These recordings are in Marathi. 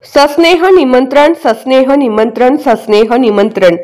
सस्नेह निमंत्रण, सस्नेह निमंत्रण, सस्नेह निमंत्रण।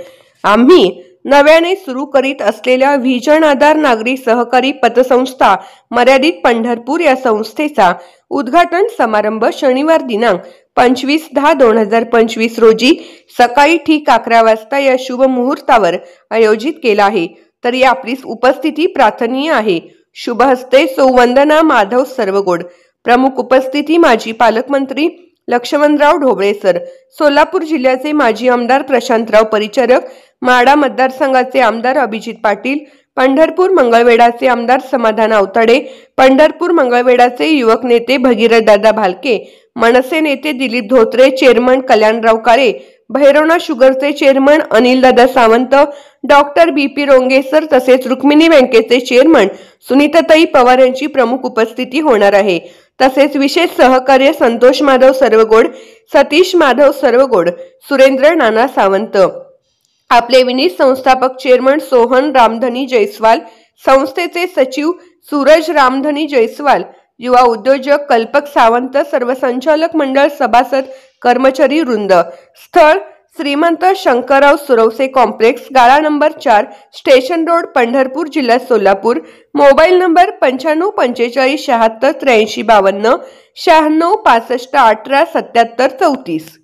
आम्ही नव्याने सुरू करीत असलेल्या व्हिजन आधार नागरी सहकारी पतसंस्था मर्यादित पंढरपूर या संस्थेचा उद्घाटन समारंभ शनिवार दिनांक 25/10/2025 रोजी सकाळी ठीक 11 वाजता या शुभ मुहूर्तावर आयोजित केला आहे। तर या आपली उपस्थिती प्रार्थनीय आहे। शुभ हस्ते सौ वंदना माधव सर्वगोड। प्रमुख उपस्थिती माजी पालकमंत्री लक्ष्मणराव ढोबळे सर, सोलापूर जिल्ह्याचे माजी आमदार प्रशांतराव परिचारक, माढा मतदारसंघाचे आमदार अभिजित पाटील, पंढरपूर मंगळवेढाचे आमदार समाधान आवताडे, पंढरपूर मंगळवेढाचे युवक नेते भगीरथदादा भालके, मनसे नेते दिलीप धोत्रे, चेअरमन कल्याणराव काळे, भैरवनाथ शुगरचे चेअरमन अनिलदादा Sawant, doctor BP Ronge sir तसेच रुक्मिणी बँकेचे चेअरमन सुनीताताई पवार यांची प्रमुख उपस्थिती होणार आहे। तसेच विशेष सहकार्य संतोष माधव सर्वगोड, सतीश माधव सर्वगोड, सुरेंद्र नाना सावंत, आपले विनीत संस्थापक चेअरमन सोहन रामधनी जयस्वाल, संस्थेचे सचिव सूरज रामधनी जयस्वाल, युवा उद्योजक कल्पक सावंत, सर्व संचालक मंडळ, सभासद, कर्मचारी वृंद। स्थळ श्रीमंत शंकरराव सुरवसे कॉम्प्लेक्स, गाळा नंबर 4, स्टेशन रोड, पंढरपूर, जिल्हा सोलापूर। Mobile number 95 45 76 83 52, 96 65 18 77 34।